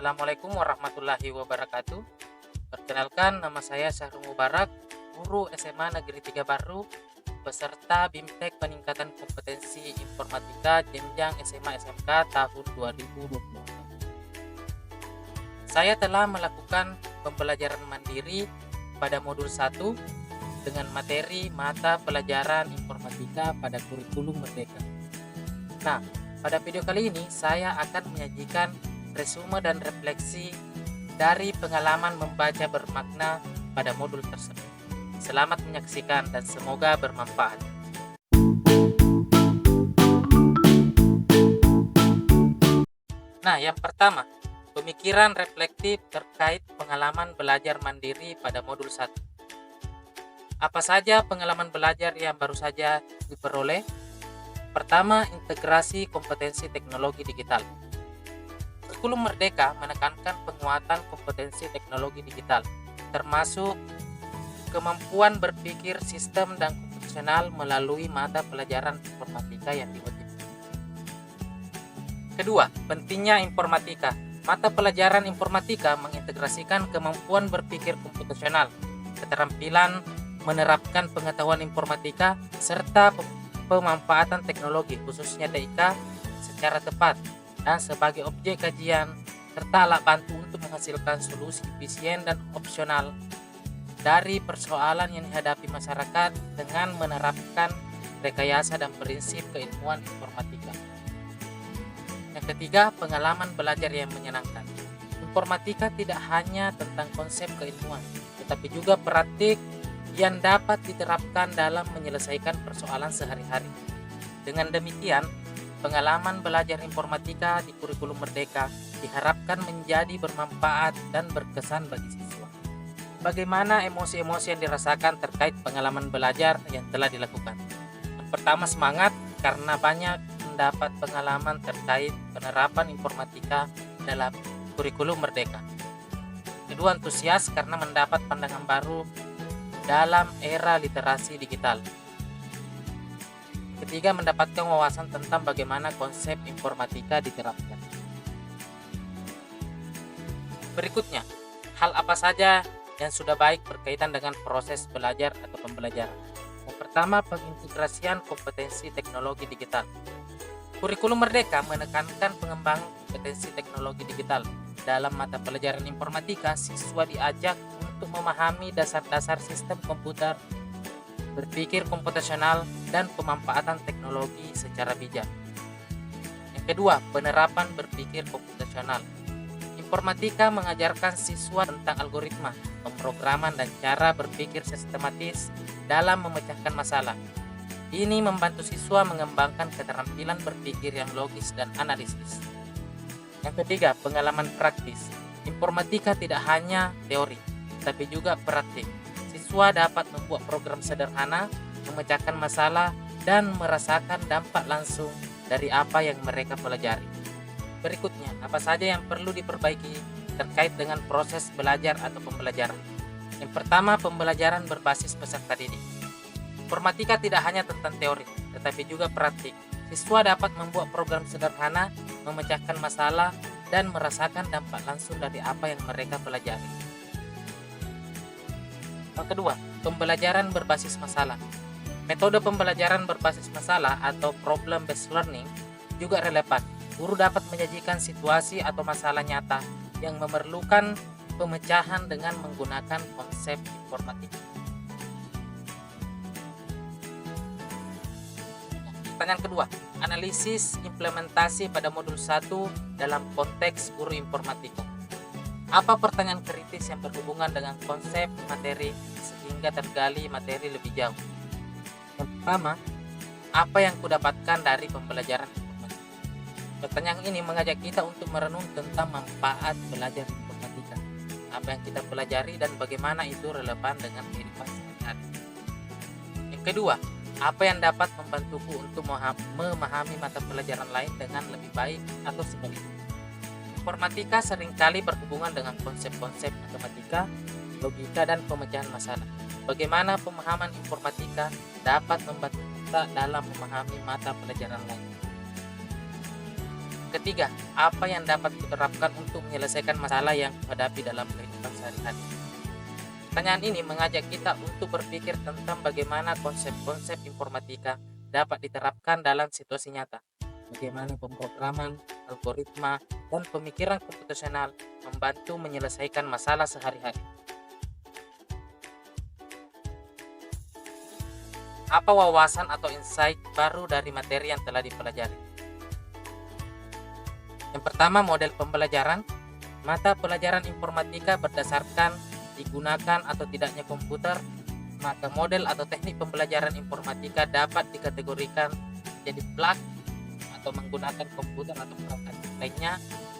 Assalamualaikum warahmatullahi wabarakatuh. Perkenalkan, nama saya Syahrul Mubarak, guru SMA Negeri 3 Baru, peserta BIMTEK Peningkatan Kompetensi Informatika Jenjang SMA SMK tahun 2020. Saya telah melakukan pembelajaran mandiri pada modul 1 dengan materi mata pelajaran informatika pada kurikulum Merdeka. Nah, pada video kali ini saya akan menyajikan resume dan refleksi dari pengalaman membaca bermakna pada modul tersebut. Selamat menyaksikan dan semoga bermanfaat. Nah, yang pertama, pemikiran reflektif terkait pengalaman belajar mandiri pada modul 1. Apa saja pengalaman belajar yang baru saja diperoleh? Pertama, integrasi kompetensi teknologi digital. Kurikulum Merdeka menekankan penguatan kompetensi teknologi digital, termasuk kemampuan berpikir sistem dan komputasional melalui mata pelajaran informatika yang diwajibkan. Kedua, pentingnya informatika. Mata pelajaran informatika mengintegrasikan kemampuan berpikir komputasional, keterampilan menerapkan pengetahuan informatika, serta pemanfaatan teknologi, khususnya TIK, secara tepat dan sebagai objek kajian, serta alat bantu untuk menghasilkan solusi efisien dan opsional dari persoalan yang dihadapi masyarakat dengan menerapkan rekayasa dan prinsip keilmuan informatika. Yang ketiga, pengalaman belajar yang menyenangkan. Informatika tidak hanya tentang konsep keilmuan, tetapi juga praktik yang dapat diterapkan dalam menyelesaikan persoalan sehari-hari. Dengan demikian, pengalaman belajar informatika di kurikulum Merdeka diharapkan menjadi bermanfaat dan berkesan bagi siswa. Bagaimana emosi-emosi yang dirasakan terkait pengalaman belajar yang telah dilakukan? Yang pertama, semangat karena banyak mendapat pengalaman terkait penerapan informatika dalam kurikulum Merdeka. Kedua, antusias karena mendapat pandangan baru dalam era literasi digital. Ketiga, mendapatkan wawasan tentang bagaimana konsep informatika diterapkan. Berikutnya, hal apa saja yang sudah baik berkaitan dengan proses belajar atau pembelajaran. Yang pertama, pengintegrasian kompetensi teknologi digital. Kurikulum Merdeka menekankan pengembangan kompetensi teknologi digital. Dalam mata pelajaran informatika, siswa diajak untuk memahami dasar-dasar sistem komputer, berpikir komputasional, dan pemanfaatan teknologi secara bijak. Yang kedua, penerapan berpikir komputasional. Informatika mengajarkan siswa tentang algoritma, pemrograman, dan cara berpikir sistematis dalam memecahkan masalah. Ini membantu siswa mengembangkan keterampilan berpikir yang logis dan analisis. Yang ketiga, pengalaman praktis. Informatika tidak hanya teori, tapi juga praktik. Siswa dapat membuat program sederhana, memecahkan masalah, dan merasakan dampak langsung dari apa yang mereka pelajari. Berikutnya, apa saja yang perlu diperbaiki terkait dengan proses belajar atau pembelajaran? Yang pertama, pembelajaran berbasis peserta didik. Informatika tidak hanya tentang teori, tetapi juga praktik. Siswa dapat membuat program sederhana, memecahkan masalah, dan merasakan dampak langsung dari apa yang mereka pelajari. Yang kedua, pembelajaran berbasis masalah. Metode pembelajaran berbasis masalah atau problem based learning juga relevan. Guru dapat menyajikan situasi atau masalah nyata yang memerlukan pemecahan dengan menggunakan konsep informatika. Pertanyaan kedua, analisis implementasi pada modul 1 dalam konteks guru informatika. Apa pertanyaan kritis yang berhubungan dengan konsep materi sehingga tergali materi lebih jauh? Yang pertama, apa yang kudapatkan dari pembelajaran informatika? Pertanyaan ini mengajak kita untuk merenung tentang manfaat belajar informatika. Apa yang kita pelajari dan bagaimana itu relevan dengan kehidupan sehari-hari. Yang kedua, apa yang dapat membantuku untuk memahami mata pelajaran lain dengan lebih baik atau sebaliknya? Informatika seringkali berhubungan dengan konsep-konsep matematika, logika, dan pemecahan masalah. Bagaimana pemahaman informatika dapat membantu kita dalam memahami mata pelajaran lain? Ketiga, apa yang dapat diterapkan untuk menyelesaikan masalah yang dihadapi dalam kehidupan sehari-hari. Pertanyaan ini mengajak kita untuk berpikir tentang bagaimana konsep-konsep informatika dapat diterapkan dalam situasi nyata. Bagaimana pemrograman, algoritma, dan pemikiran komputasional membantu menyelesaikan masalah sehari-hari. Apa wawasan atau insight baru dari materi yang telah dipelajari? Yang pertama, model pembelajaran. Mata pelajaran informatika berdasarkan digunakan atau tidaknya komputer, maka model atau teknik pembelajaran informatika dapat dikategorikan jadi plug atau menggunakan komputer atau perangkat lainnya,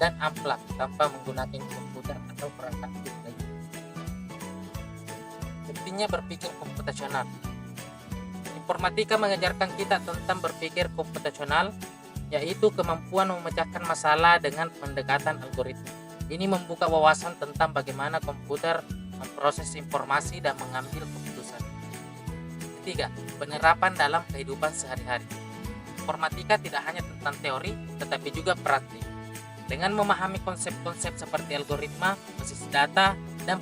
dan unplug tanpa menggunakan komputer atau perangkat lainnya. Pentingnya berpikir komputasional. Informatika mengajarkan kita tentang berpikir komputasional, yaitu kemampuan memecahkan masalah dengan pendekatan algoritma. Ini membuka wawasan tentang bagaimana komputer memproses informasi dan mengambil keputusan. Ketiga, penerapan dalam kehidupan sehari-hari. Informatika tidak hanya tentang teori, tetapi juga praktik. Dengan memahami konsep-konsep seperti algoritma, basis data, dan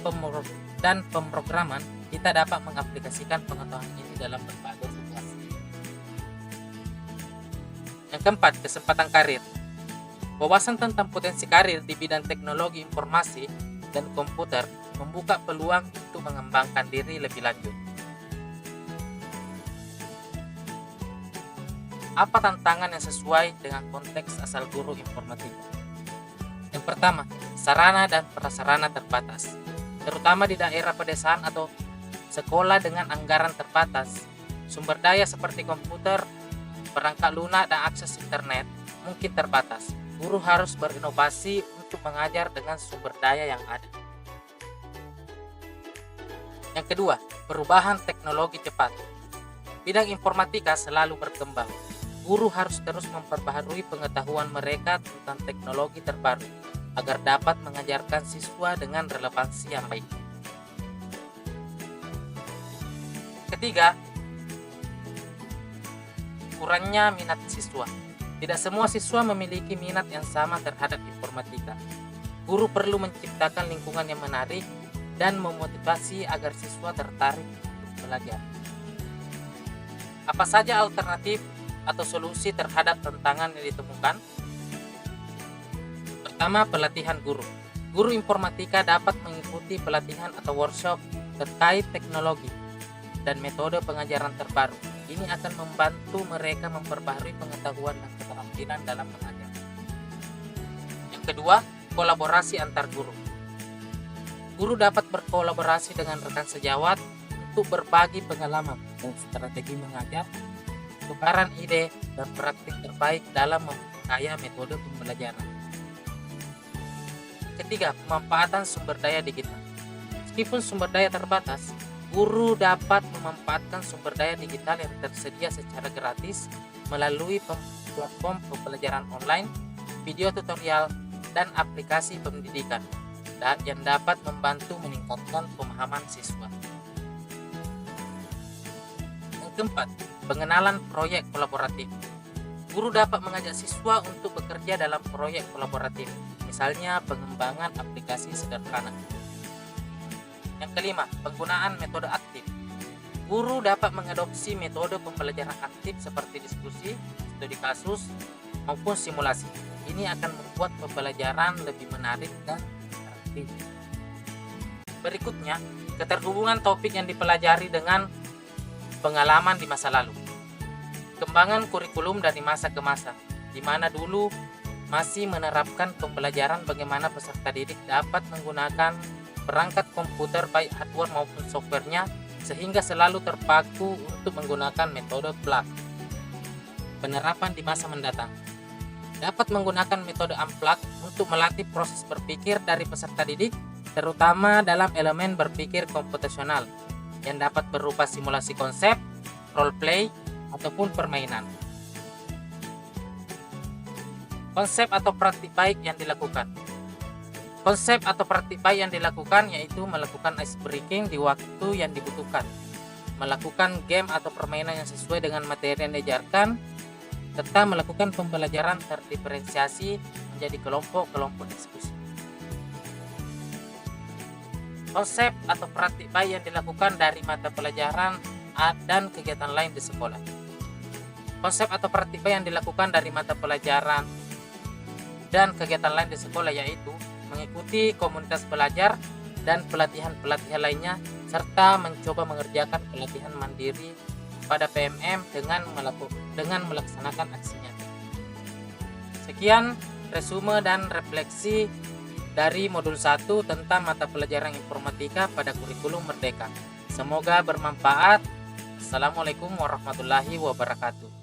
pemrograman, kita dapat mengaplikasikan pengetahuan ini dalam berbagai situasi. Yang keempat, kesempatan karir. Wawasan tentang potensi karir di bidang teknologi informasi dan komputer membuka peluang untuk mengembangkan diri lebih lanjut. Apa tantangan yang sesuai dengan konteks asal guru informatika? Yang pertama, sarana dan prasarana terbatas, terutama di daerah pedesaan atau sekolah dengan anggaran terbatas. Sumber daya seperti komputer, perangkat lunak, dan akses internet mungkin terbatas. Guru harus berinovasi untuk mengajar dengan sumber daya yang ada. Yang kedua, perubahan teknologi cepat. Bidang informatika selalu berkembang. Guru harus terus memperbaharui pengetahuan mereka tentang teknologi terbaru agar dapat mengajarkan siswa dengan relevansi yang baik. Ketiga, kurangnya minat siswa. Tidak semua siswa memiliki minat yang sama terhadap informatika. Guru perlu menciptakan lingkungan yang menarik dan memotivasi agar siswa tertarik untuk belajar. Apa saja alternatif atau solusi terhadap tantangan yang ditemukan? Pertama, pelatihan guru. Guru informatika dapat mengikuti pelatihan atau workshop terkait teknologi dan metode pengajaran terbaru. Ini akan membantu mereka memperbaharui pengetahuan dan keterampilan dalam mengajar. Yang kedua, kolaborasi antar guru. Guru dapat berkolaborasi dengan rekan sejawat untuk berbagi pengalaman dan strategi mengajar, tukaran ide dan praktik terbaik dalam memperkaya metode pembelajaran. Ketiga, pemanfaatan sumber daya digital. Meskipun sumber daya terbatas, guru dapat memanfaatkan sumber daya digital yang tersedia secara gratis melalui platform pembelajaran online, video tutorial, dan aplikasi pendidikan yang dapat membantu meningkatkan pemahaman siswa. Yang keempat, pengenalan proyek kolaboratif. Guru dapat mengajak siswa untuk bekerja dalam proyek kolaboratif, misalnya pengembangan aplikasi sederhana. Yang kelima, penggunaan metode aktif. Guru dapat mengadopsi metode pembelajaran aktif seperti diskusi, studi kasus, maupun simulasi. Ini akan membuat pembelajaran lebih menarik dan interaktif. Berikutnya, keterhubungan topik yang dipelajari dengan pengalaman di masa lalu. Kembangan kurikulum dari masa ke masa, di mana dulu masih menerapkan pembelajaran bagaimana peserta didik dapat menggunakan perangkat komputer baik hardware maupun softwarenya, sehingga selalu terpaku untuk menggunakan metode plug. Penerapan di masa mendatang dapat menggunakan metode unplug untuk melatih proses berpikir dari peserta didik, terutama dalam elemen berpikir komputasional yang dapat berupa simulasi konsep, role play, ataupun permainan. Konsep atau praktik baik yang dilakukan. Konsep atau praktik baik yang dilakukan yaitu melakukan ice breaking di waktu yang dibutuhkan, melakukan game atau permainan yang sesuai dengan materi yang diajarkan, serta melakukan pembelajaran terdiferensiasi menjadi kelompok-kelompok diskusi. Konsep atau praktik baik yang dilakukan dari mata pelajaran dan kegiatan lain di sekolah. Konsep atau praktik baik yang dilakukan dari mata pelajaran dan kegiatan lain di sekolah yaitu mengikuti komunitas belajar dan pelatihan-pelatihan lainnya, serta mencoba mengerjakan pelatihan mandiri pada PMM dengan melaksanakan aksinya. Sekian resume dan refleksi dari modul 1 tentang mata pelajaran informatika pada kurikulum Merdeka. Semoga bermanfaat. Assalamualaikum warahmatullahi wabarakatuh.